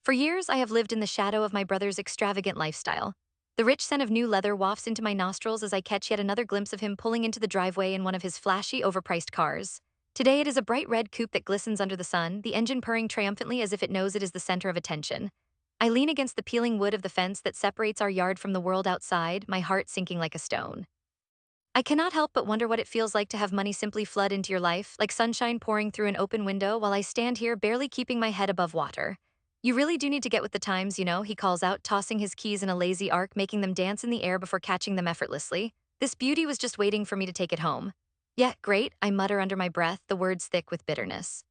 For years, I have lived in the shadow of my brother's extravagant lifestyle. The rich scent of new leather wafts into my nostrils as I catch yet another glimpse of him pulling into the driveway in one of his flashy, overpriced cars. Today, it is a bright red coupe that glistens under the sun, the engine purring triumphantly as if it knows it is the center of attention. I lean against the peeling wood of the fence that separates our yard from the world outside, my heart sinking like a stone. I cannot help but wonder what it feels like to have money simply flood into your life, like sunshine pouring through an open window while I stand here barely keeping my head above water. You really do need to get with the times, he calls out, tossing his keys in a lazy arc, making them dance in the air before catching them effortlessly. This beauty was just waiting for me to take it home. Yeah, great, I mutter under my breath, the words thick with bitterness.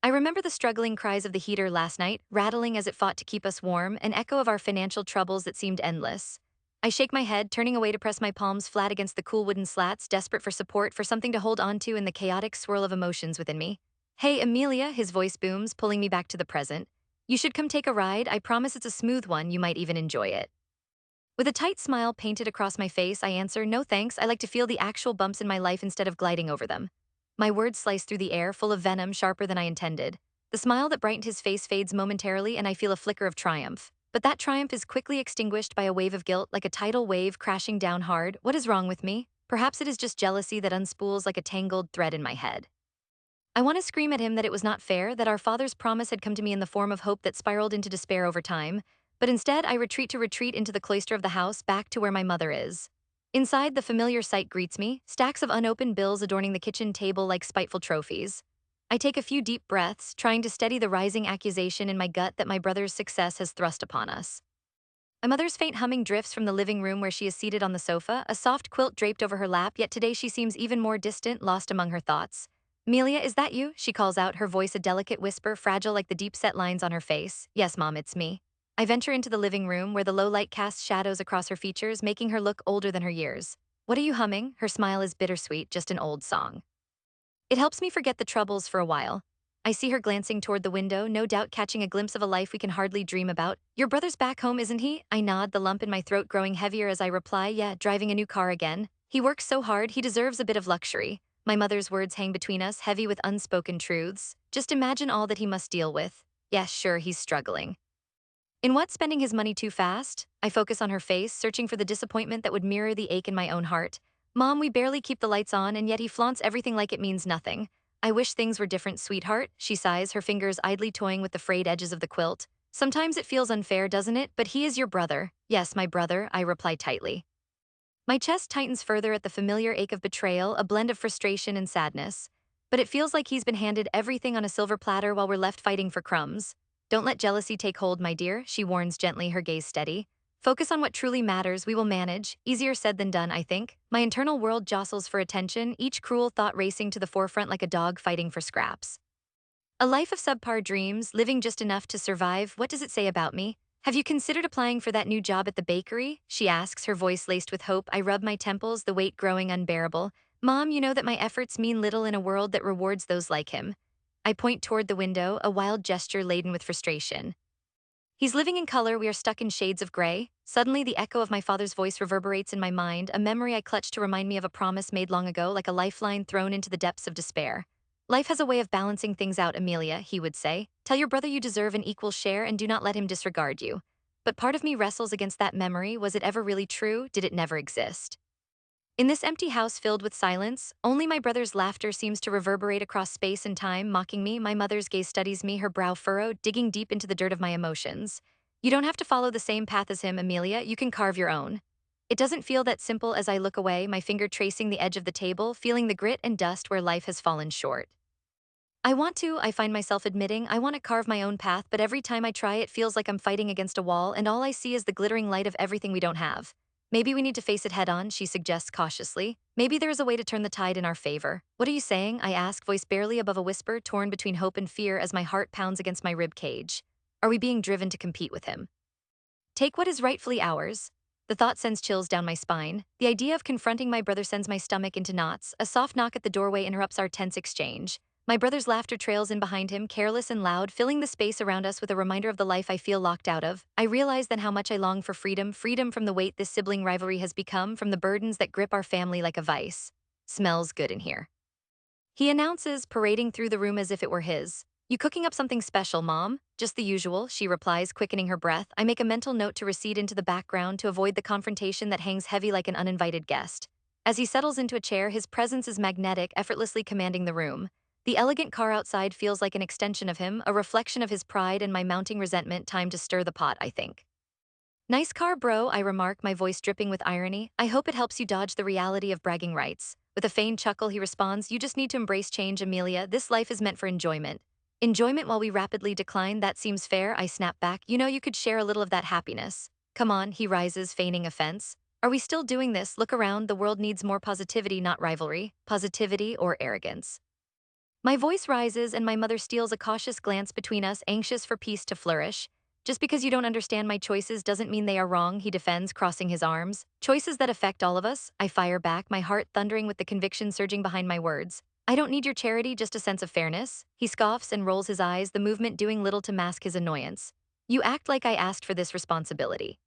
I remember the struggling cries of the heater last night, rattling as it fought to keep us warm, an echo of our financial troubles that seemed endless. I shake my head, turning away to press my palms flat against the cool wooden slats, desperate for support, for something to hold on to in the chaotic swirl of emotions within me. Hey, Amelia, his voice booms, pulling me back to the present. You should come take a ride. I promise it's a smooth one. You might even enjoy it. With a tight smile painted across my face, I answer, no thanks. I like to feel the actual bumps in my life instead of gliding over them. My words slice through the air, full of venom, sharper than I intended. The smile that brightened his face fades momentarily, and I feel a flicker of triumph. But that triumph is quickly extinguished by a wave of guilt, like a tidal wave crashing down hard. What is wrong with me? Perhaps it is just jealousy that unspools like a tangled thread in my head. I want to scream at him that it was not fair, that our father's promise had come to me in the form of hope that spiraled into despair over time, but instead I retreat into the cloister of the house, back to where my mother is. Inside, the familiar sight greets me, stacks of unopened bills adorning the kitchen table like spiteful trophies. I take a few deep breaths, trying to steady the rising accusation in my gut that my brother's success has thrust upon us. My mother's faint humming drifts from the living room where she is seated on the sofa, a soft quilt draped over her lap, yet today she seems even more distant, lost among her thoughts. Amelia, is that you? She calls out, her voice a delicate whisper, fragile like the deep-set lines on her face. Yes, Mom, it's me. I venture into the living room where the low light casts shadows across her features, making her look older than her years. What are you humming? Her smile is bittersweet, just an old song. It helps me forget the troubles for a while. I see her glancing toward the window, no doubt catching a glimpse of a life we can hardly dream about. Your brother's back home, isn't he? I nod, the lump in my throat growing heavier as I reply, yeah, driving a new car again. He works so hard, he deserves a bit of luxury. My mother's words hang between us, heavy with unspoken truths. Just imagine all that he must deal with. Yes, sure, he's struggling. In what, spending his money too fast? I focus on her face, searching for the disappointment that would mirror the ache in my own heart. Mom, we barely keep the lights on, and yet he flaunts everything like it means nothing. I wish things were different, sweetheart, she sighs, her fingers idly toying with the frayed edges of the quilt. Sometimes it feels unfair, doesn't it? But he is your brother. Yes, my brother, I reply tightly. My chest tightens further at the familiar ache of betrayal, a blend of frustration and sadness. But it feels like he's been handed everything on a silver platter while we're left fighting for crumbs. Don't let jealousy take hold, my dear, she warns gently, her gaze steady. Focus on what truly matters, we will manage. Easier said than done, I think. My internal world jostles for attention, each cruel thought racing to the forefront like a dog fighting for scraps. A life of subpar dreams, living just enough to survive, what does it say about me? Have you considered applying for that new job at the bakery? She asks, her voice laced with hope. I rub my temples, the weight growing unbearable. Mom, you know that my efforts mean little in a world that rewards those like him. I point toward the window, a wild gesture laden with frustration. He's living in color, we are stuck in shades of gray. Suddenly, the echo of my father's voice reverberates in my mind, a memory I clutch to remind me of a promise made long ago, like a lifeline thrown into the depths of despair. Life has a way of balancing things out, Amelia, he would say. Tell your brother you deserve an equal share and do not let him disregard you. But part of me wrestles against that memory. Was it ever really true? Did it never exist? In this empty house filled with silence, only my brother's laughter seems to reverberate across space and time, mocking me. My mother's gaze studies me, her brow furrowed, digging deep into the dirt of my emotions. You don't have to follow the same path as him, Amelia. You can carve your own. It doesn't feel that simple as I look away, my finger tracing the edge of the table, feeling the grit and dust where life has fallen short. I find myself admitting, I want to carve my own path, but every time I try, it feels like I'm fighting against a wall, and all I see is the glittering light of everything we don't have. Maybe we need to face it head on, she suggests cautiously. Maybe there is a way to turn the tide in our favor. What are you saying? I ask, voice barely above a whisper, torn between hope and fear as my heart pounds against my rib cage. Are we being driven to compete with him? Take what is rightfully ours. The thought sends chills down my spine. The idea of confronting my brother sends my stomach into knots. A soft knock at the doorway interrupts our tense exchange. My brother's laughter trails in behind him, careless and loud, filling the space around us with a reminder of the life I feel locked out of. I realize then how much I long for freedom, freedom from the weight this sibling rivalry has become, from the burdens that grip our family like a vice. Smells good in here, he announces, parading through the room as if it were his. You cooking up something special, Mom? Just the usual, she replies, quickening her breath. I make a mental note to recede into the background to avoid the confrontation that hangs heavy like an uninvited guest. As he settles into a chair, his presence is magnetic, effortlessly commanding the room. The elegant car outside feels like an extension of him, a reflection of his pride and my mounting resentment. Time to stir the pot, I think. Nice car, bro, I remark, my voice dripping with irony. I hope it helps you dodge the reality of bragging rights. With a feigned chuckle, he responds, You just need to embrace change, Amelia. This life is meant for enjoyment. Enjoyment while we rapidly decline, that seems fair, I snap back. You know, you could share a little of that happiness. Come on, he rises, feigning offense. Are we still doing this? Look around, the world needs more positivity, not rivalry, positivity or arrogance. My voice rises and my mother steals a cautious glance between us, anxious for peace to flourish. Just because you don't understand my choices doesn't mean they are wrong, he defends, crossing his arms. Choices that affect all of us, I fire back, my heart thundering with the conviction surging behind my words. I don't need your charity, just a sense of fairness. He scoffs and rolls his eyes, the movement doing little to mask his annoyance. You act like I asked for this responsibility.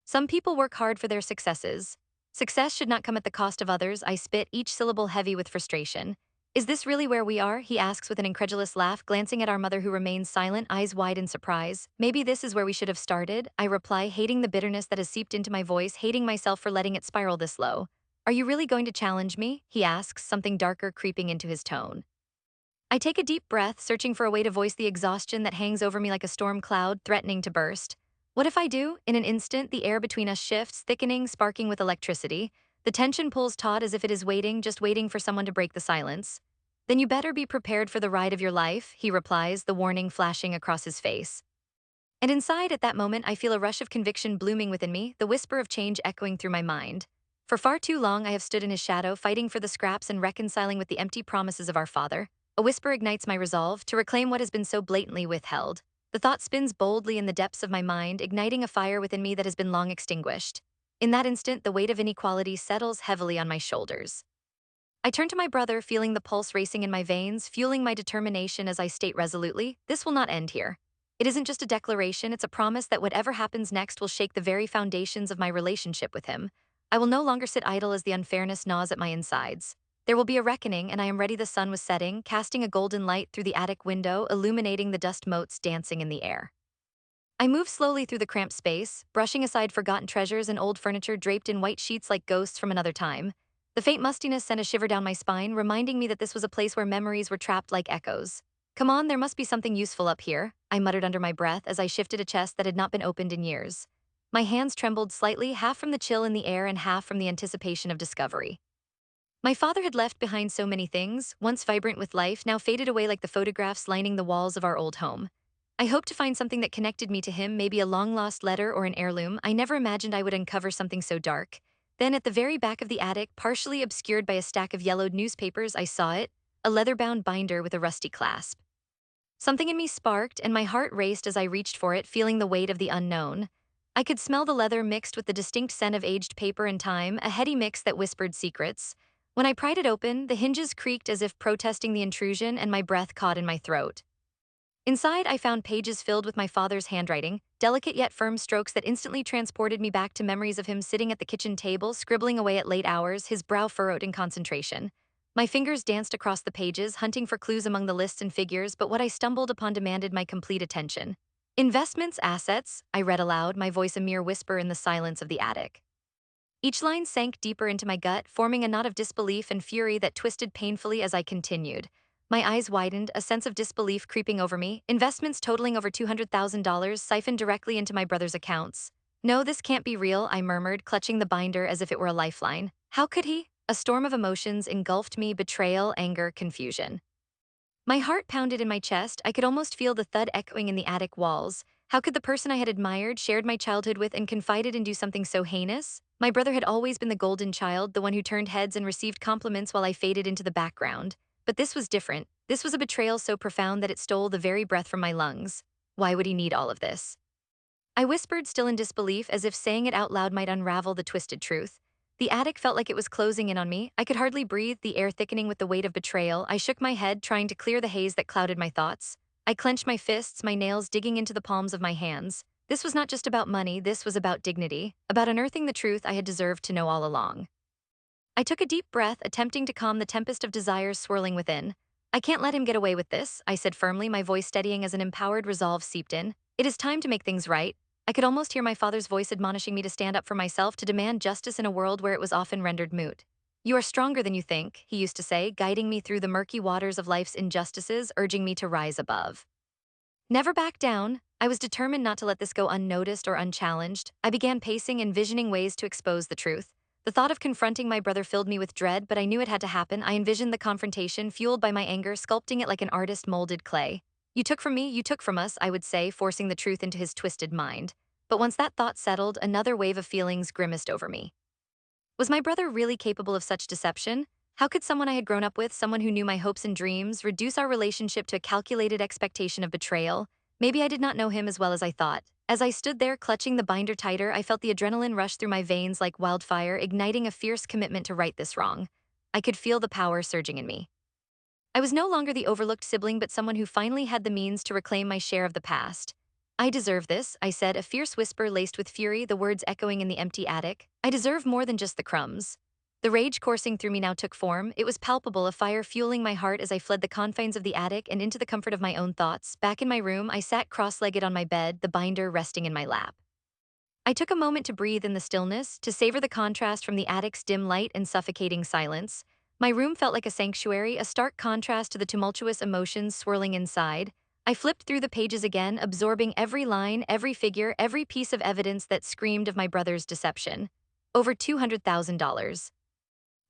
Some people work hard for their successes. Success should not come at the cost of others, I spit, each syllable heavy with frustration. Is this really where we are? He asks with an incredulous laugh, glancing at our mother who remains silent, eyes wide in surprise. Maybe this is where we should have started, I reply, hating the bitterness that has seeped into my voice, hating myself for letting it spiral this low. Are you really going to challenge me? He asks, something darker creeping into his tone. I take a deep breath, searching for a way to voice the exhaustion that hangs over me like a storm cloud, threatening to burst. What if I do? In an instant, the air between us shifts, thickening, sparking with electricity. The tension pulls taut as if it is waiting, just waiting for someone to break the silence. Then you better be prepared for the ride of your life, he replies, the warning flashing across his face. And inside, at that moment, I feel a rush of conviction blooming within me, the whisper of change echoing through my mind. For far too long, I have stood in his shadow, fighting for the scraps and reconciling with the empty promises of our father. A whisper ignites my resolve to reclaim what has been so blatantly withheld. The thought spins boldly in the depths of my mind, igniting a fire within me that has been long extinguished. In that instant, the weight of inequality settles heavily on my shoulders. I turn to my brother, feeling the pulse racing in my veins, fueling my determination as I state resolutely, this will not end here. It isn't just a declaration, it's a promise that whatever happens next will shake the very foundations of my relationship with him. I will no longer sit idle as the unfairness gnaws at my insides. There will be a reckoning, and I am ready. The sun was setting, casting a golden light through the attic window, illuminating the dust motes dancing in the air. I move slowly through the cramped space, brushing aside forgotten treasures and old furniture draped in white sheets like ghosts from another time. The faint mustiness sent a shiver down my spine, reminding me that this was a place where memories were trapped like echoes. Come on, there must be something useful up here, I muttered under my breath as I shifted a chest that had not been opened in years. My hands trembled slightly, half from the chill in the air and half from the anticipation of discovery. My father had left behind so many things, once vibrant with life, now faded away like the photographs lining the walls of our old home. I hoped to find something that connected me to him, maybe a long-lost letter or an heirloom. I never imagined I would uncover something so dark. Then at the very back of the attic, partially obscured by a stack of yellowed newspapers, I saw it, a leather-bound binder with a rusty clasp. Something in me sparked, and my heart raced as I reached for it, feeling the weight of the unknown. I could smell the leather mixed with the distinct scent of aged paper and time, a heady mix that whispered secrets. When I pried it open, the hinges creaked as if protesting the intrusion, and my breath caught in my throat. Inside, I found pages filled with my father's handwriting, delicate yet firm strokes that instantly transported me back to memories of him sitting at the kitchen table, scribbling away at late hours, his brow furrowed in concentration. My fingers danced across the pages, hunting for clues among the lists and figures, but what I stumbled upon demanded my complete attention. Investments, assets, I read aloud, my voice a mere whisper in the silence of the attic. Each line sank deeper into my gut, forming a knot of disbelief and fury that twisted painfully as I continued. My eyes widened, a sense of disbelief creeping over me, investments totaling over $200,000 siphoned directly into my brother's accounts. No, this can't be real, I murmured, clutching the binder as if it were a lifeline. How could he? A storm of emotions engulfed me, betrayal, anger, confusion. My heart pounded in my chest, I could almost feel the thud echoing in the attic walls. How could the person I had admired, shared my childhood with, and confided in do something so heinous? My brother had always been the golden child, the one who turned heads and received compliments while I faded into the background. But this was different. This was a betrayal so profound that it stole the very breath from my lungs. Why would he need all of this? I whispered, still in disbelief, as if saying it out loud might unravel the twisted truth. The attic felt like it was closing in on me. I could hardly breathe, the air thickening with the weight of betrayal. I shook my head, trying to clear the haze that clouded my thoughts. I clenched my fists, my nails digging into the palms of my hands. This was not just about money, this was about dignity, about unearthing the truth I had deserved to know all along. I took a deep breath, attempting to calm the tempest of desires swirling within. I can't let him get away with this, I said firmly, my voice steadying as an empowered resolve seeped in. It is time to make things right. I could almost hear my father's voice admonishing me to stand up for myself, to demand justice in a world where it was often rendered moot. You are stronger than you think, he used to say, guiding me through the murky waters of life's injustices, urging me to rise above. Never back down. I was determined not to let this go unnoticed or unchallenged. I began pacing, envisioning ways to expose the truth. The thought of confronting my brother filled me with dread, but I knew it had to happen. I envisioned the confrontation, fueled by my anger, sculpting it like an artist molded clay. You took from me, you took from us, I would say, forcing the truth into his twisted mind. But once that thought settled, another wave of feelings grimaced over me. Was my brother really capable of such deception? How could someone I had grown up with, someone who knew my hopes and dreams, reduce our relationship to a calculated expectation of betrayal? Maybe I did not know him as well as I thought. As I stood there clutching the binder tighter, I felt the adrenaline rush through my veins like wildfire, igniting a fierce commitment to right this wrong. I could feel the power surging in me. I was no longer the overlooked sibling, but someone who finally had the means to reclaim my share of the past. I deserve this, I said, a fierce whisper laced with fury, the words echoing in the empty attic. I deserve more than just the crumbs. The rage coursing through me now took form. It was palpable, a fire fueling my heart as I fled the confines of the attic and into the comfort of my own thoughts. Back in my room, I sat cross-legged on my bed, the binder resting in my lap. I took a moment to breathe in the stillness, to savor the contrast from the attic's dim light and suffocating silence. My room felt like a sanctuary, a stark contrast to the tumultuous emotions swirling inside. I flipped through the pages again, absorbing every line, every figure, every piece of evidence that screamed of my brother's deception. Over $200,000.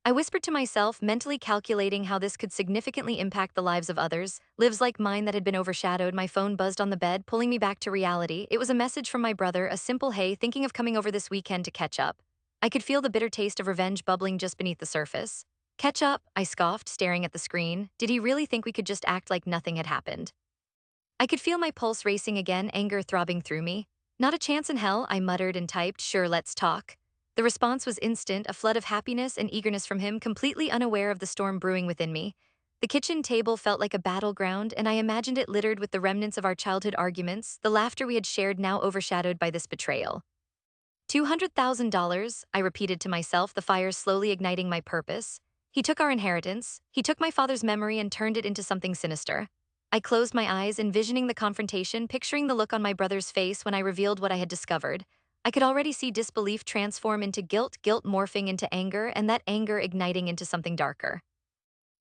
I whispered to myself, mentally calculating how this could significantly impact the lives of others, lives like mine that had been overshadowed. My phone buzzed on the bed, pulling me back to reality. It was a message from my brother, a simple "Hey, thinking of coming over this weekend to catch up." I could feel the bitter taste of revenge bubbling just beneath the surface. Catch up, I scoffed, staring at the screen. Did he really think we could just act like nothing had happened? I could feel my pulse racing again, anger throbbing through me. Not a chance in hell, I muttered and typed, "Sure, let's talk." The response was instant, a flood of happiness and eagerness from him, completely unaware of the storm brewing within me. The kitchen table felt like a battleground, and I imagined it littered with the remnants of our childhood arguments, the laughter we had shared now overshadowed by this betrayal. $200,000, I repeated to myself, the fire slowly igniting my purpose. He took our inheritance. He took my father's memory and turned it into something sinister. I closed my eyes, envisioning the confrontation, picturing the look on my brother's face when I revealed what I had discovered. I could already see disbelief transform into guilt, guilt morphing into anger, and that anger igniting into something darker.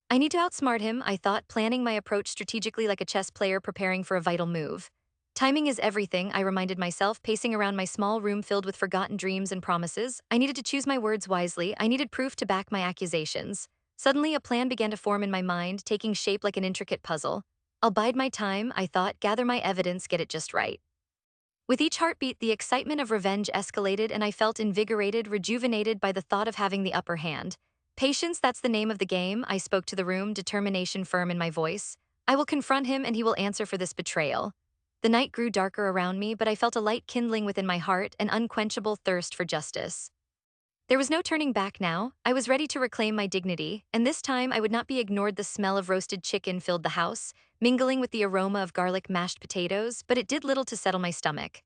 I need to outsmart him, I thought, planning my approach strategically like a chess player preparing for a vital move. Timing is everything, I reminded myself, pacing around my small room filled with forgotten dreams and promises. I needed to choose my words wisely. I needed proof to back my accusations. Suddenly, a plan began to form in my mind, taking shape like an intricate puzzle. I'll bide my time, I thought, gather my evidence, get it just right. With each heartbeat, the excitement of revenge escalated, and I felt invigorated, rejuvenated by the thought of having the upper hand. Patience, that's the name of the game, I spoke to the room, determination firm in my voice. I will confront him and he will answer for this betrayal. The night grew darker around me, but I felt a light kindling within my heart, an unquenchable thirst for justice. There was no turning back now. I was ready to reclaim my dignity, and this time I would not be ignored. The smell of roasted chicken filled the house, mingling with the aroma of garlic mashed potatoes, but it did little to settle my stomach.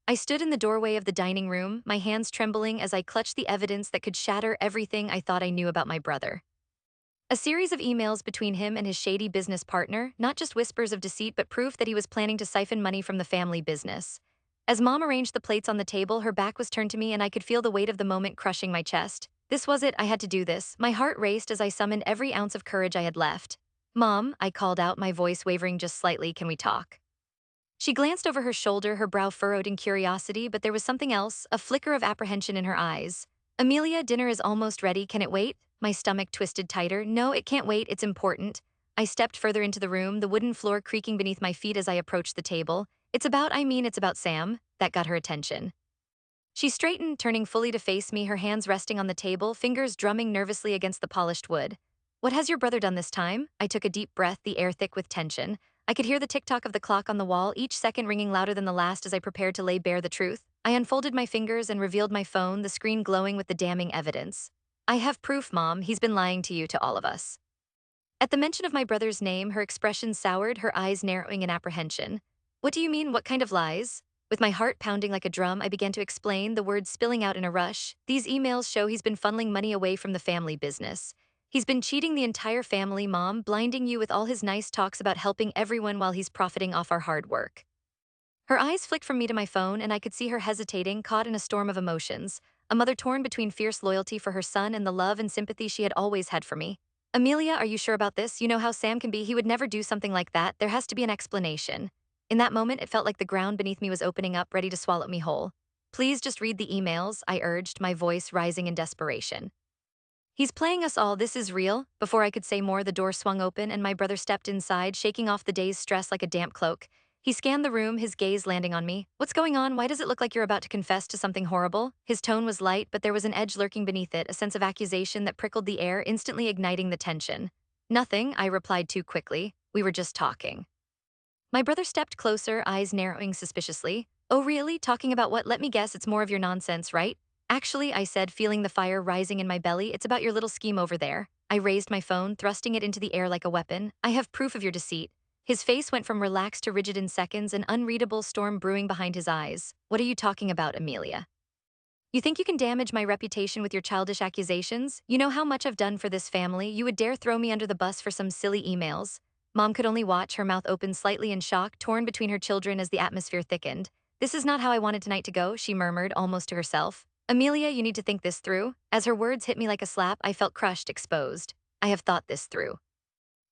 I stood in the doorway of the dining room, my hands trembling as I clutched the evidence that could shatter everything I thought I knew about my brother. A series of emails between him and his shady business partner, not just whispers of deceit but proof that he was planning to siphon money from the family business. As Mom arranged the plates on the table, her back was turned to me and I could feel the weight of the moment crushing my chest. This was it, I had to do this. My heart raced as I summoned every ounce of courage I had left. "Mom," I called out, my voice wavering just slightly, "can we talk?" She glanced over her shoulder, her brow furrowed in curiosity, but there was something else, a flicker of apprehension in her eyes. "Amelia, dinner is almost ready, can it wait?" My stomach twisted tighter. "No, it can't wait, it's important." I stepped further into the room, the wooden floor creaking beneath my feet as I approached the table. It's about Sam." That got her attention. She straightened, turning fully to face me, her hands resting on the table, fingers drumming nervously against the polished wood. "What has your brother done this time?" I took a deep breath, the air thick with tension. I could hear the tick-tock of the clock on the wall, each second ringing louder than the last as I prepared to lay bare the truth. I unfolded my fingers and revealed my phone, the screen glowing with the damning evidence. "I have proof, Mom. He's been lying to you, to all of us." At the mention of my brother's name, her expression soured, her eyes narrowing in apprehension. "What do you mean, what kind of lies?" With my heart pounding like a drum, I began to explain, the words spilling out in a rush. "These emails show he's been funneling money away from the family business. He's been cheating the entire family, Mom, blinding you with all his nice talks about helping everyone while he's profiting off our hard work. Her eyes flicked from me to my phone, and I could see her hesitating, caught in a storm of emotions. A mother torn between fierce loyalty for her son and the love and sympathy she had always had for me. Amelia, are you sure about this? You know how Sam can be. He would never do something like that. There has to be an explanation. In that moment, it felt like the ground beneath me was opening up, ready to swallow me whole. Please just read the emails, I urged, my voice rising in desperation. He's playing us all. This is real. Before I could say more, the door swung open and my brother stepped inside, shaking off the day's stress like a damp cloak. He scanned the room, his gaze landing on me. What's going on? Why does it look like you're about to confess to something horrible? His tone was light, but there was an edge lurking beneath it, a sense of accusation that prickled the air, instantly igniting the tension. Nothing, I replied too quickly. We were just talking. My brother stepped closer, eyes narrowing suspiciously. Oh, really? Talking about what? Let me guess, it's more of your nonsense, right? Actually, I said, feeling the fire rising in my belly, it's about your little scheme over there. I raised my phone, thrusting it into the air like a weapon. I have proof of your deceit. His face went from relaxed to rigid in seconds, an unreadable storm brewing behind his eyes. What are you talking about, Amelia? You think you can damage my reputation with your childish accusations? You know how much I've done for this family. You would dare throw me under the bus for some silly emails. Mom could only watch, her mouth open slightly in shock, torn between her children as the atmosphere thickened. This is not how I wanted tonight to go, she murmured, almost to herself. Amelia, you need to think this through. As her words hit me like a slap, I felt crushed, exposed. I have thought this through.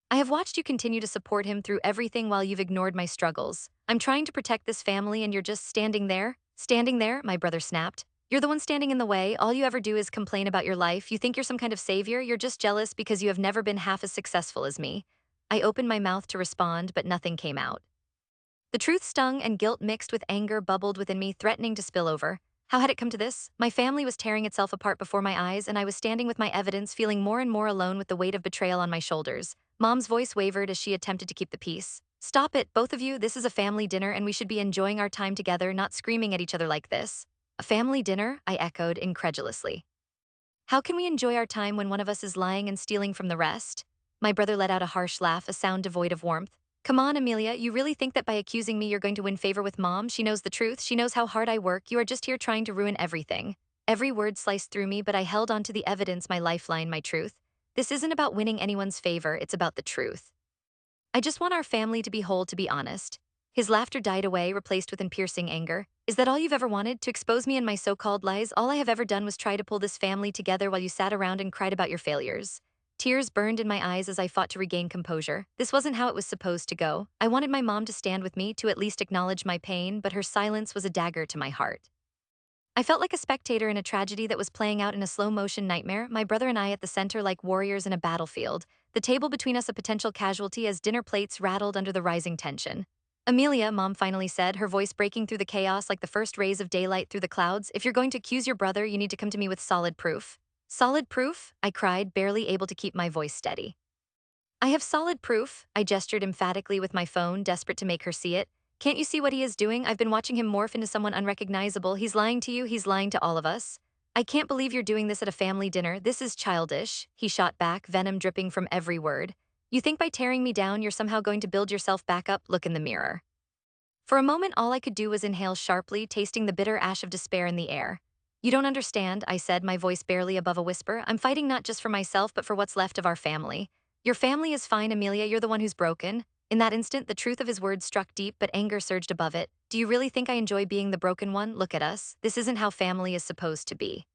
I have watched you continue to support him through everything while you've ignored my struggles. I'm trying to protect this family and you're just standing there? Standing there, my brother snapped. You're the one standing in the way. All you ever do is complain about your life. You think you're some kind of savior. You're just jealous because you have never been half as successful as me. I opened my mouth to respond, but nothing came out. The truth stung and guilt mixed with anger bubbled within me, threatening to spill over. How had it come to this? My family was tearing itself apart before my eyes, and I was standing with my evidence, feeling more and more alone with the weight of betrayal on my shoulders. Mom's voice wavered as she attempted to keep the peace. Stop it, both of you. This is a family dinner, and we should be enjoying our time together, not screaming at each other like this. A family dinner? I echoed incredulously. How can we enjoy our time when one of us is lying and stealing from the rest? My brother let out a harsh laugh, a sound devoid of warmth. Come on, Amelia, you really think that by accusing me you're going to win favor with Mom? She knows the truth, she knows how hard I work, you are just here trying to ruin everything. Every word sliced through me, but I held on to the evidence, my lifeline, my truth. This isn't about winning anyone's favor, it's about the truth. I just want our family to be whole, to be honest. His laughter died away, replaced with piercing anger. Is that all you've ever wanted? To expose me and my so-called lies? All I have ever done was try to pull this family together while you sat around and cried about your failures. Tears burned in my eyes as I fought to regain composure. This wasn't how it was supposed to go. I wanted my mom to stand with me, to at least acknowledge my pain, but her silence was a dagger to my heart. I felt like a spectator in a tragedy that was playing out in a slow-motion nightmare, my brother and I at the center like warriors in a battlefield, the table between us a potential casualty as dinner plates rattled under the rising tension. Amelia, Mom finally said, her voice breaking through the chaos like the first rays of daylight through the clouds, if you're going to accuse your brother, you need to come to me with solid proof. Solid proof? I cried, barely able to keep my voice steady. I have solid proof, I gestured emphatically with my phone, desperate to make her see it. Can't you see what he is doing? I've been watching him morph into someone unrecognizable. He's lying to you, he's lying to all of us. I can't believe you're doing this at a family dinner. This is childish, he shot back, venom dripping from every word. You think by tearing me down, you're somehow going to build yourself back up? Look in the mirror. For a moment, all I could do was inhale sharply, tasting the bitter ash of despair in the air. You don't understand, I said, my voice barely above a whisper. I'm fighting not just for myself, but for what's left of our family. Your family is fine, Amelia, you're the one who's broken. In that instant, the truth of his words struck deep, but anger surged above it. Do you really think I enjoy being the broken one? Look at us. This isn't how family is supposed to be.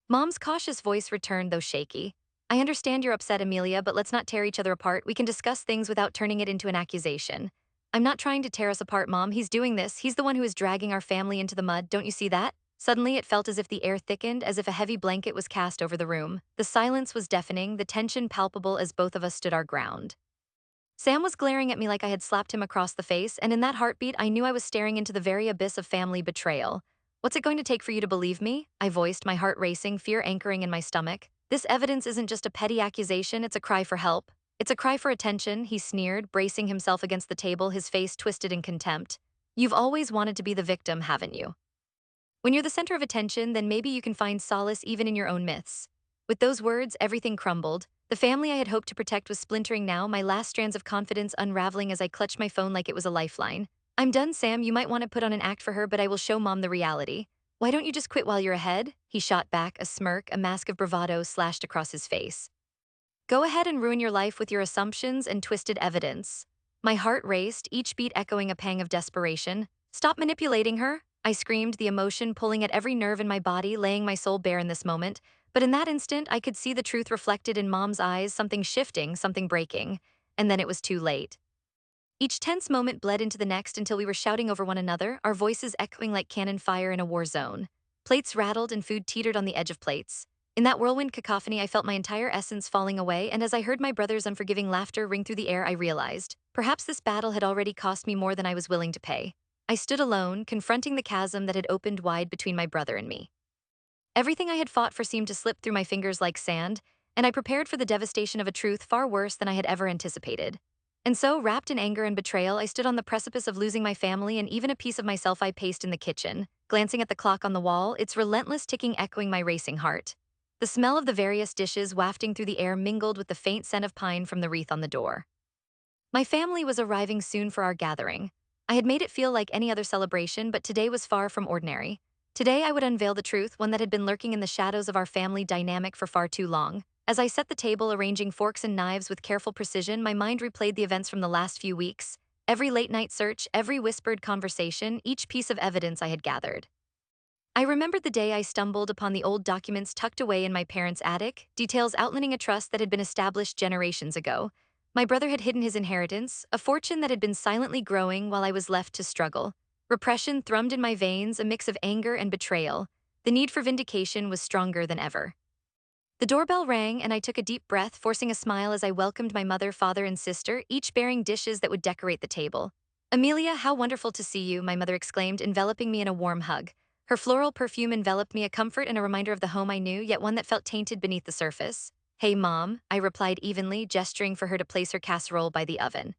Mom's cautious voice returned, though shaky. I understand you're upset, Amelia, but let's not tear each other apart. We can discuss things without turning it into an accusation. I'm not trying to tear us apart, Mom. He's doing this. He's the one who is dragging our family into the mud. Don't you see that? Suddenly, it felt as if the air thickened, as if a heavy blanket was cast over the room. The silence was deafening, the tension palpable as both of us stood our ground. Sam was glaring at me like I had slapped him across the face, and in that heartbeat, I knew I was staring into the very abyss of family betrayal. What's it going to take for you to believe me? I voiced, my heart racing, fear anchoring in my stomach. This evidence isn't just a petty accusation, it's a cry for help. It's a cry for attention, he sneered, bracing himself against the table, his face twisted in contempt. You've always wanted to be the victim, haven't you? When you're the center of attention, then maybe you can find solace even in your own myths. With those words, everything crumbled. The family I had hoped to protect was splintering now, my last strands of confidence unraveling as I clutched my phone like it was a lifeline. I'm done, Sam. You might want to put on an act for her, but I will show Mom the reality. Why don't you just quit while you're ahead? He shot back, a smirk, a mask of bravado slashed across his face. Go ahead and ruin your life with your assumptions and twisted evidence. My heart raced, each beat echoing a pang of desperation. Stop manipulating her, I screamed, the emotion pulling at every nerve in my body, laying my soul bare in this moment. But in that instant, I could see the truth reflected in Mom's eyes, something shifting, something breaking. And then it was too late. Each tense moment bled into the next until we were shouting over one another, our voices echoing like cannon fire in a war zone. Plates rattled and food teetered on the edge of plates. In that whirlwind cacophony, I felt my entire essence falling away, and as I heard my brother's unforgiving laughter ring through the air, I realized, perhaps this battle had already cost me more than I was willing to pay. I stood alone, confronting the chasm that had opened wide between my brother and me. Everything I had fought for seemed to slip through my fingers like sand, and I prepared for the devastation of a truth far worse than I had ever anticipated. And so, wrapped in anger and betrayal, I stood on the precipice of losing my family and even a piece of myself. I paced in the kitchen, glancing at the clock on the wall, its relentless ticking echoing my racing heart. The smell of the various dishes wafting through the air mingled with the faint scent of pine from the wreath on the door. My family was arriving soon for our gathering. I had made it feel like any other celebration, but today was far from ordinary. Today I would unveil the truth, one that had been lurking in the shadows of our family dynamic for far too long. As I set the table, arranging forks and knives with careful precision, my mind replayed the events from the last few weeks. Every late-night search, every whispered conversation, each piece of evidence I had gathered. I remembered the day I stumbled upon the old documents tucked away in my parents' attic, details outlining a trust that had been established generations ago. My brother had hidden his inheritance, a fortune that had been silently growing while I was left to struggle. Repression thrummed in my veins, a mix of anger and betrayal. The need for vindication was stronger than ever. The doorbell rang, and I took a deep breath, forcing a smile as I welcomed my mother, father, and sister, each bearing dishes that would decorate the table. "Amelia, how wonderful to see you," my mother exclaimed, enveloping me in a warm hug. Her floral perfume enveloped me, a comfort and a reminder of the home I knew, yet one that felt tainted beneath the surface. "Hey, Mom," I replied evenly, gesturing for her to place her casserole by the oven.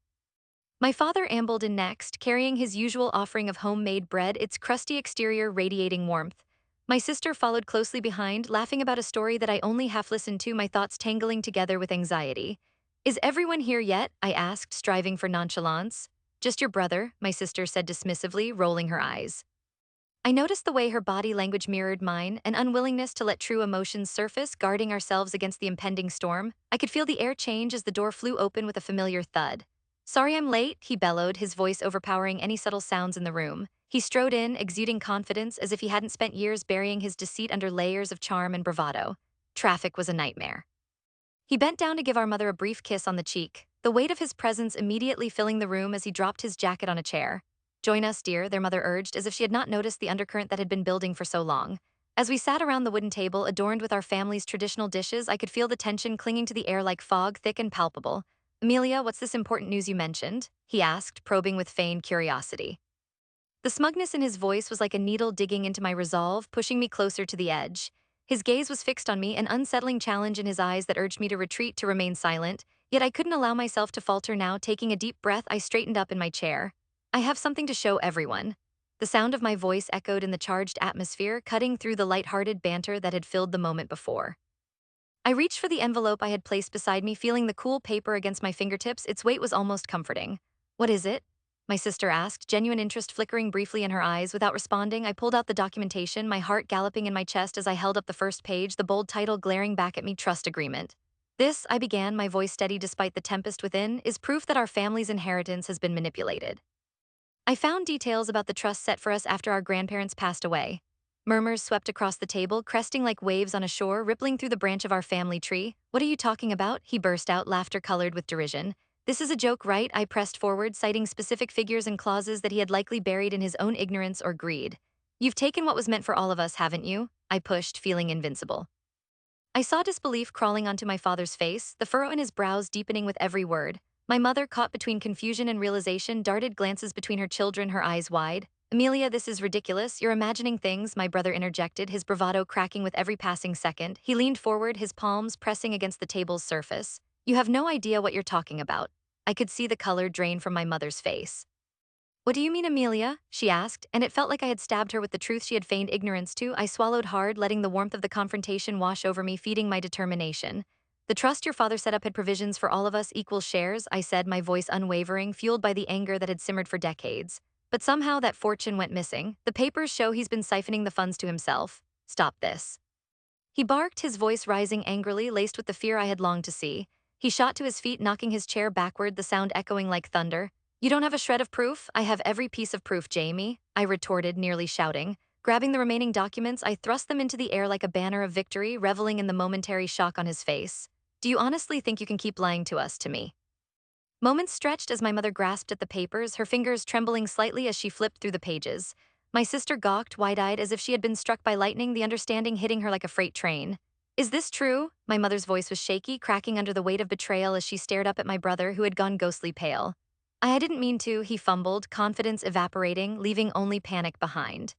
My father ambled in next, carrying his usual offering of homemade bread, its crusty exterior radiating warmth. My sister followed closely behind, laughing about a story that I only half listened to, my thoughts tangling together with anxiety. "Is everyone here yet?" I asked, striving for nonchalance. "Just your brother," my sister said dismissively, rolling her eyes. I noticed the way her body language mirrored mine, an unwillingness to let true emotions surface, guarding ourselves against the impending storm. I could feel the air change as the door flew open with a familiar thud. "Sorry I'm late," he bellowed, his voice overpowering any subtle sounds in the room. He strode in, exuding confidence as if he hadn't spent years burying his deceit under layers of charm and bravado. Traffic was a nightmare. He bent down to give our mother a brief kiss on the cheek, the weight of his presence immediately filling the room as he dropped his jacket on a chair. "Join us, dear," their mother urged, as if she had not noticed the undercurrent that had been building for so long. As we sat around the wooden table adorned with our family's traditional dishes, I could feel the tension clinging to the air like fog, thick and palpable. "Amelia, what's this important news you mentioned?" he asked, probing with feigned curiosity. The smugness in his voice was like a needle digging into my resolve, pushing me closer to the edge. His gaze was fixed on me, an unsettling challenge in his eyes that urged me to retreat, to remain silent. Yet I couldn't allow myself to falter now. Taking a deep breath, I straightened up in my chair. "I have something to show everyone." The sound of my voice echoed in the charged atmosphere, cutting through the light-hearted banter that had filled the moment before. I reached for the envelope I had placed beside me, feeling the cool paper against my fingertips. Its weight was almost comforting. "What is it?" my sister asked, genuine interest flickering briefly in her eyes. Without responding, I pulled out the documentation, my heart galloping in my chest as I held up the first page, the bold title glaring back at me: "Trust Agreement." "This," I began, my voice steady despite the tempest within, "is proof that our family's inheritance has been manipulated. I found details about the trust set for us after our grandparents passed away." Murmurs swept across the table, cresting like waves on a shore, rippling through the branch of our family tree. "What are you talking about?" he burst out, laughter colored with derision. "This is a joke, right?" I pressed forward, citing specific figures and clauses that he had likely buried in his own ignorance or greed. "You've taken what was meant for all of us, haven't you?" I pushed, feeling invincible. I saw disbelief crawling onto my father's face, the furrow in his brows deepening with every word. My mother, caught between confusion and realization, darted glances between her children, her eyes wide. "Amelia, this is ridiculous. You're imagining things," my brother interjected, his bravado cracking with every passing second. He leaned forward, his palms pressing against the table's surface. "You have no idea what you're talking about." I could see the color drain from my mother's face. "What do you mean, Amelia?" she asked, and it felt like I had stabbed her with the truth she had feigned ignorance to. I swallowed hard, letting the warmth of the confrontation wash over me, feeding my determination. "The trust your father set up had provisions for all of us, equal shares," I said, my voice unwavering, fueled by the anger that had simmered for decades. "But somehow that fortune went missing. The papers show he's been siphoning the funds to himself." "Stop this," he barked, his voice rising angrily, laced with the fear I had longed to see. He shot to his feet, knocking his chair backward, the sound echoing like thunder. You don't have a shred of proof? I have every piece of proof, Jamie, I retorted, nearly shouting. Grabbing the remaining documents, I thrust them into the air like a banner of victory, reveling in the momentary shock on his face. Do you honestly think you can keep lying to me? Moments stretched as my mother grasped at the papers, her fingers trembling slightly as she flipped through the pages. My sister gawked, wide-eyed, as if she had been struck by lightning, the understanding hitting her like a freight train. Is this true? My mother's voice was shaky, cracking under the weight of betrayal as she stared up at my brother, who had gone ghostly pale. I didn't mean to, he fumbled, confidence evaporating, leaving only panic behind.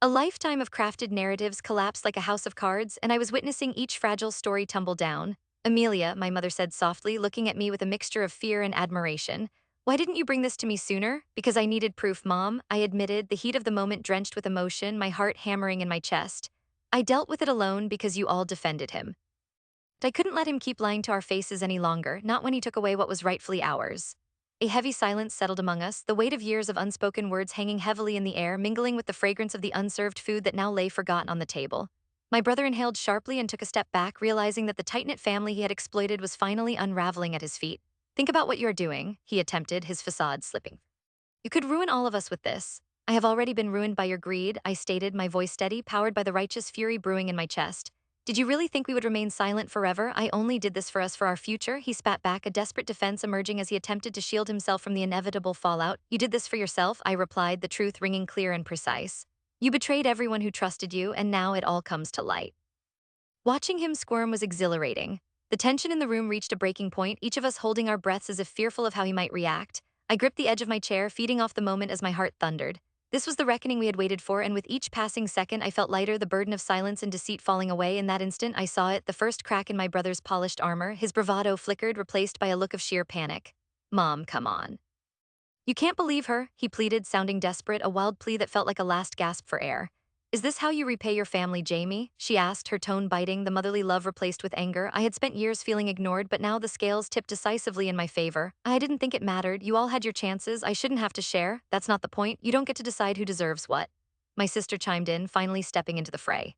A lifetime of crafted narratives collapsed like a house of cards, and I was witnessing each fragile story tumble down. Amelia, my mother said softly, looking at me with a mixture of fear and admiration. Why didn't you bring this to me sooner? Because I needed proof, Mom, I admitted, the heat of the moment drenched with emotion, my heart hammering in my chest. I dealt with it alone because you all defended him. I couldn't let him keep lying to our faces any longer, not when he took away what was rightfully ours. A heavy silence settled among us, the weight of years of unspoken words hanging heavily in the air, mingling with the fragrance of the unserved food that now lay forgotten on the table. My brother inhaled sharply and took a step back, realizing that the tight-knit family he had exploited was finally unraveling at his feet. Think about what you're doing, he attempted, his facade slipping. You could ruin all of us with this. I have already been ruined by your greed, I stated, my voice steady, powered by the righteous fury brewing in my chest. Did you really think we would remain silent forever? I only did this for us, for our future, he spat back, a desperate defense emerging as he attempted to shield himself from the inevitable fallout. You did this for yourself, I replied, the truth ringing clear and precise. You betrayed everyone who trusted you, and now it all comes to light. Watching him squirm was exhilarating. The tension in the room reached a breaking point, each of us holding our breaths as if fearful of how he might react. I gripped the edge of my chair, feeding off the moment as my heart thundered. This was the reckoning we had waited for, and with each passing second I felt lighter, the burden of silence and deceit falling away. In that instant, I saw it, the first crack in my brother's polished armor. His bravado flickered, replaced by a look of sheer panic. Mom, come on. You can't believe her, he pleaded, sounding desperate, a wild plea that felt like a last gasp for air. Is this how you repay your family, Jamie? She asked, her tone biting, the motherly love replaced with anger. I had spent years feeling ignored, but now the scales tipped decisively in my favor. I didn't think it mattered. You all had your chances. I shouldn't have to share. That's not the point. You don't get to decide who deserves what. My sister chimed in, finally stepping into the fray.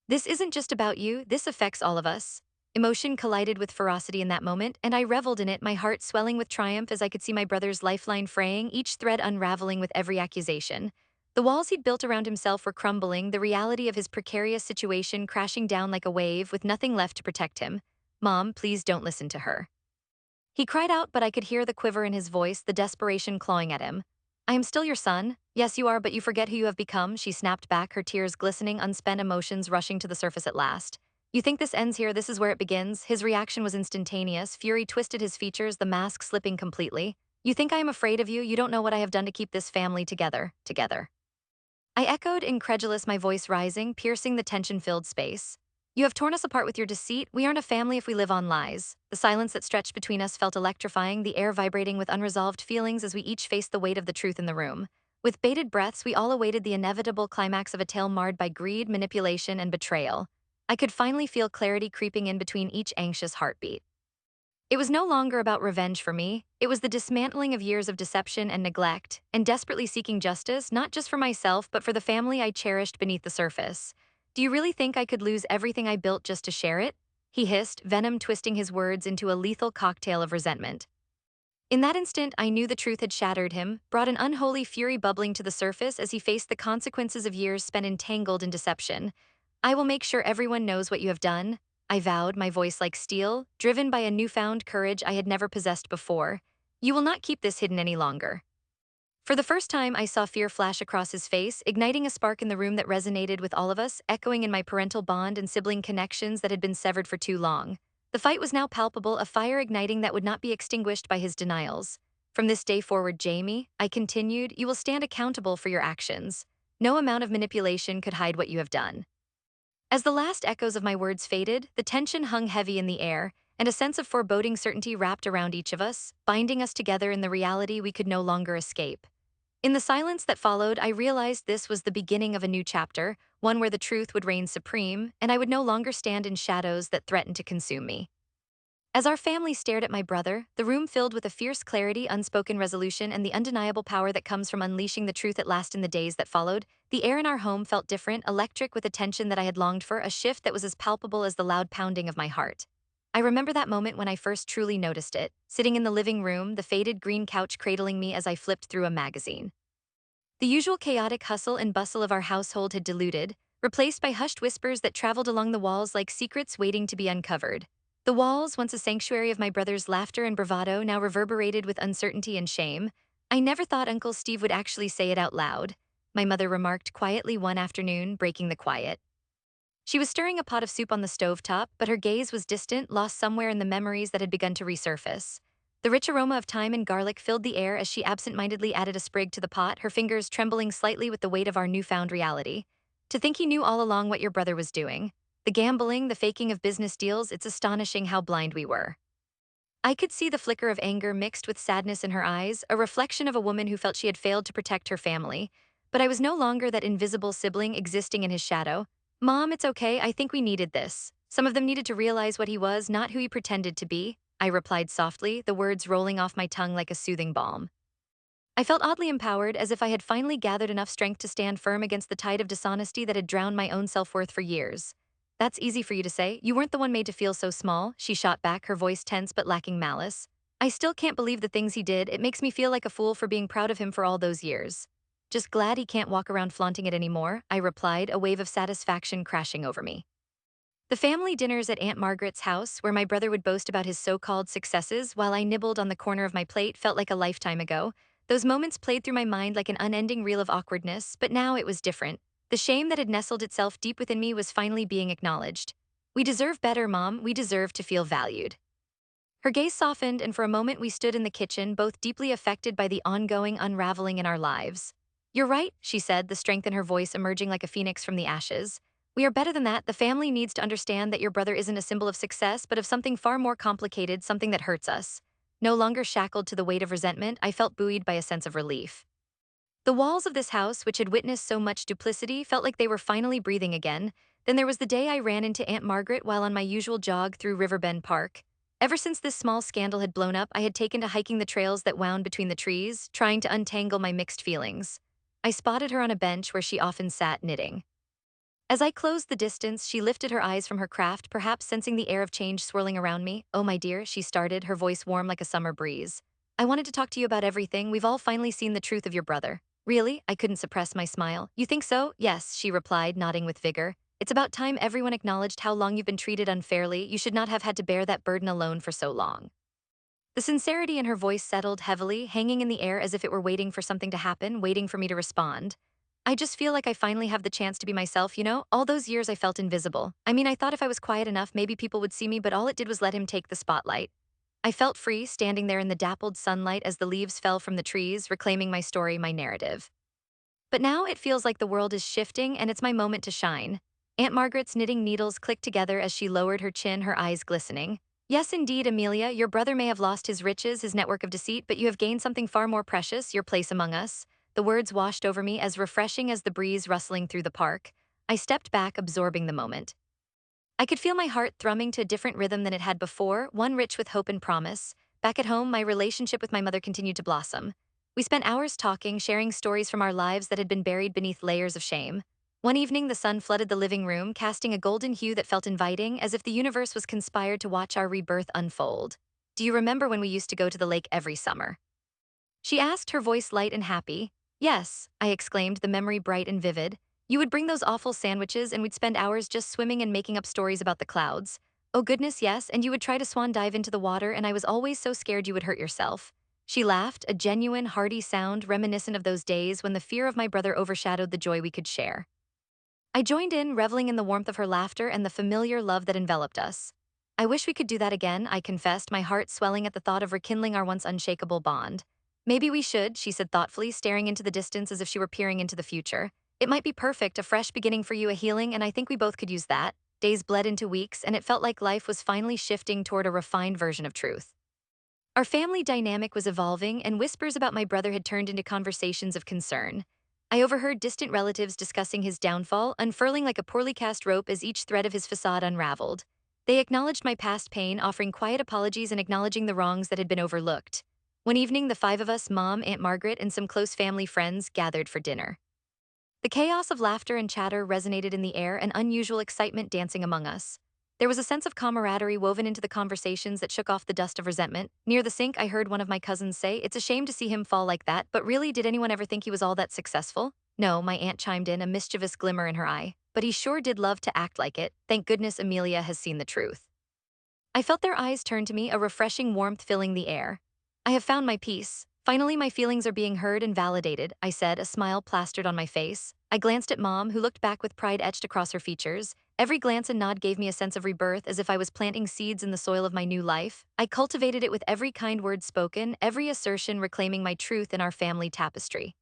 This isn't just about you. This affects all of us. Emotion collided with ferocity in that moment, and I reveled in it, my heart swelling with triumph as I could see my brother's lifeline fraying, each thread unraveling with every accusation. The walls he'd built around himself were crumbling, the reality of his precarious situation crashing down like a wave, with nothing left to protect him. Mom, please don't listen to her. He cried out, but I could hear the quiver in his voice, the desperation clawing at him. I am still your son. Yes, you are, but you forget who you have become, she snapped back, her tears glistening, unspent emotions rushing to the surface at last. You think this ends here? This is where it begins? His reaction was instantaneous. Fury twisted his features, the mask slipping completely. You think I am afraid of you? You don't know what I have done to keep this family together. I echoed, incredulous, my voice rising, piercing the tension-filled space. You have torn us apart with your deceit. We aren't a family if we live on lies. The silence that stretched between us felt electrifying, the air vibrating with unresolved feelings as we each faced the weight of the truth in the room. With bated breaths, we all awaited the inevitable climax of a tale marred by greed, manipulation, and betrayal. I could finally feel clarity creeping in between each anxious heartbeat. It was no longer about revenge for me. It was the dismantling of years of deception and neglect, and desperately seeking justice, not just for myself, but for the family I cherished beneath the surface. Do you really think I could lose everything I built just to share it? He hissed, venom twisting his words into a lethal cocktail of resentment. In that instant, I knew the truth had shattered him, brought an unholy fury bubbling to the surface as he faced the consequences of years spent entangled in deception. I will make sure everyone knows what you have done, I vowed, my voice like steel, driven by a newfound courage I had never possessed before. You will not keep this hidden any longer. For the first time, I saw fear flash across his face, igniting a spark in the room that resonated with all of us, echoing in my parental bond and sibling connections that had been severed for too long. The fight was now palpable, a fire igniting that would not be extinguished by his denials. From this day forward, Jamie, I continued, you will stand accountable for your actions. No amount of manipulation could hide what you have done. As the last echoes of my words faded, the tension hung heavy in the air, and a sense of foreboding certainty wrapped around each of us, binding us together in the reality we could no longer escape. In the silence that followed, I realized this was the beginning of a new chapter, one where the truth would reign supreme, and I would no longer stand in shadows that threatened to consume me. As our family stared at my brother, the room filled with a fierce clarity, unspoken resolution, and the undeniable power that comes from unleashing the truth at last. In the days that followed, the air in our home felt different, electric with a tension that I had longed for, a shift that was as palpable as the loud pounding of my heart. I remember that moment when I first truly noticed it, sitting in the living room, the faded green couch cradling me as I flipped through a magazine. The usual chaotic hustle and bustle of our household had diluted, replaced by hushed whispers that traveled along the walls like secrets waiting to be uncovered. The walls, once a sanctuary of my brother's laughter and bravado, now reverberated with uncertainty and shame. I never thought Uncle Steve would actually say it out loud, my mother remarked quietly one afternoon, breaking the quiet. She was stirring a pot of soup on the stovetop, but her gaze was distant, lost somewhere in the memories that had begun to resurface. The rich aroma of thyme and garlic filled the air as she absent-mindedly added a sprig to the pot, her fingers trembling slightly with the weight of our newfound reality. To think he knew all along what your brother was doing. The gambling, the faking of business deals, it's astonishing how blind we were. I could see the flicker of anger mixed with sadness in her eyes, a reflection of a woman who felt she had failed to protect her family. But I was no longer that invisible sibling existing in his shadow. Mom, it's okay, I think we needed this. Some of them needed to realize what he was, not who he pretended to be, I replied softly, the words rolling off my tongue like a soothing balm. I felt oddly empowered, as if I had finally gathered enough strength to stand firm against the tide of dishonesty that had drowned my own self-worth for years. That's easy for you to say. You weren't the one made to feel so small, she shot back, her voice tense but lacking malice. I still can't believe the things he did. It makes me feel like a fool for being proud of him for all those years. Just glad he can't walk around flaunting it anymore, I replied, a wave of satisfaction crashing over me. The family dinners at Aunt Margaret's house, where my brother would boast about his so-called successes while I nibbled on the corner of my plate, felt like a lifetime ago. Those moments played through my mind like an unending reel of awkwardness, but now it was different. The shame that had nestled itself deep within me was finally being acknowledged. We deserve better, Mom. We deserve to feel valued. Her gaze softened, and for a moment we stood in the kitchen, both deeply affected by the ongoing unraveling in our lives. You're right, she said, the strength in her voice emerging like a phoenix from the ashes. We are better than that. The family needs to understand that your brother isn't a symbol of success, but of something far more complicated, something that hurts us. No longer shackled to the weight of resentment, I felt buoyed by a sense of relief. The walls of this house, which had witnessed so much duplicity, felt like they were finally breathing again. Then there was the day I ran into Aunt Margaret while on my usual jog through Riverbend Park. Ever since this small scandal had blown up, I had taken to hiking the trails that wound between the trees, trying to untangle my mixed feelings. I spotted her on a bench where she often sat knitting. As I closed the distance, she lifted her eyes from her craft, perhaps sensing the air of change swirling around me. Oh, my dear, she started, her voice warm like a summer breeze. I wanted to talk to you about everything. We've all finally seen the truth of your brother. Really? I couldn't suppress my smile. You think so? Yes, she replied, nodding with vigor. It's about time everyone acknowledged how long you've been treated unfairly. You should not have had to bear that burden alone for so long. The sincerity in her voice settled heavily, hanging in the air as if it were waiting for something to happen, waiting for me to respond. I just feel like I finally have the chance to be myself, you know? All those years I felt invisible. I mean, I thought if I was quiet enough, maybe people would see me, but all it did was let him take the spotlight. I felt free, standing there in the dappled sunlight as the leaves fell from the trees, reclaiming my story, my narrative. But now it feels like the world is shifting and it's my moment to shine. Aunt Margaret's knitting needles clicked together as she lowered her chin, her eyes glistening. Yes, indeed, Amelia, your brother may have lost his riches, his network of deceit, but you have gained something far more precious, your place among us. The words washed over me, as refreshing as the breeze rustling through the park. I stepped back, absorbing the moment. I could feel my heart thrumming to a different rhythm than it had before, one rich with hope and promise. Back at home, my relationship with my mother continued to blossom. We spent hours talking, sharing stories from our lives that had been buried beneath layers of shame. One evening, the sun flooded the living room, casting a golden hue that felt inviting, as if the universe was conspired to watch our rebirth unfold. Do you remember when we used to go to the lake every summer? She asked, her voice light and happy. Yes, I exclaimed, the memory bright and vivid. You would bring those awful sandwiches and we'd spend hours just swimming and making up stories about the clouds. Oh goodness, yes, and you would try to swan dive into the water and I was always so scared you would hurt yourself. She laughed, a genuine, hearty sound reminiscent of those days when the fear of my brother overshadowed the joy we could share. I joined in, reveling in the warmth of her laughter and the familiar love that enveloped us. I wish we could do that again, I confessed, my heart swelling at the thought of rekindling our once unshakable bond. Maybe we should, she said thoughtfully, staring into the distance as if she were peering into the future. It might be perfect, a fresh beginning for you, a healing, and I think we both could use that. Days bled into weeks, and it felt like life was finally shifting toward a refined version of truth. Our family dynamic was evolving, and whispers about my brother had turned into conversations of concern. I overheard distant relatives discussing his downfall, unfurling like a poorly cast rope as each thread of his facade unraveled. They acknowledged my past pain, offering quiet apologies and acknowledging the wrongs that had been overlooked. One evening, the five of us, Mom, Aunt Margaret, and some close family friends, gathered for dinner. The chaos of laughter and chatter resonated in the air, an unusual excitement dancing among us. There was a sense of camaraderie woven into the conversations that shook off the dust of resentment. Near the sink, I heard one of my cousins say, "It's a shame to see him fall like that, but really, did anyone ever think he was all that successful?" "No," my aunt chimed in, a mischievous glimmer in her eye. "But he sure did love to act like it. Thank goodness Amelia has seen the truth." I felt their eyes turn to me, a refreshing warmth filling the air. "I have found my peace. Finally, my feelings are being heard and validated," I said, a smile plastered on my face. I glanced at Mom, who looked back with pride etched across her features. Every glance and nod gave me a sense of rebirth, as if I was planting seeds in the soil of my new life. I cultivated it with every kind word spoken, every assertion reclaiming my truth in our family tapestry.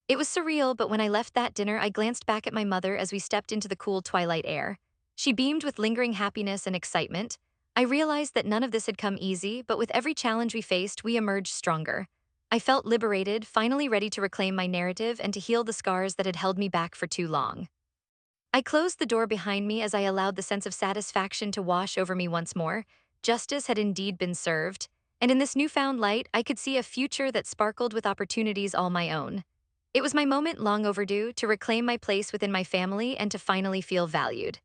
It was surreal, but when I left that dinner, I glanced back at my mother as we stepped into the cool twilight air. She beamed with lingering happiness and excitement. I realized that none of this had come easy, but with every challenge we faced, we emerged stronger. I felt liberated, finally ready to reclaim my narrative and to heal the scars that had held me back for too long. I closed the door behind me as I allowed the sense of satisfaction to wash over me once more. Justice had indeed been served, and in this newfound light, I could see a future that sparkled with opportunities all my own. It was my moment, long overdue, to reclaim my place within my family and to finally feel valued.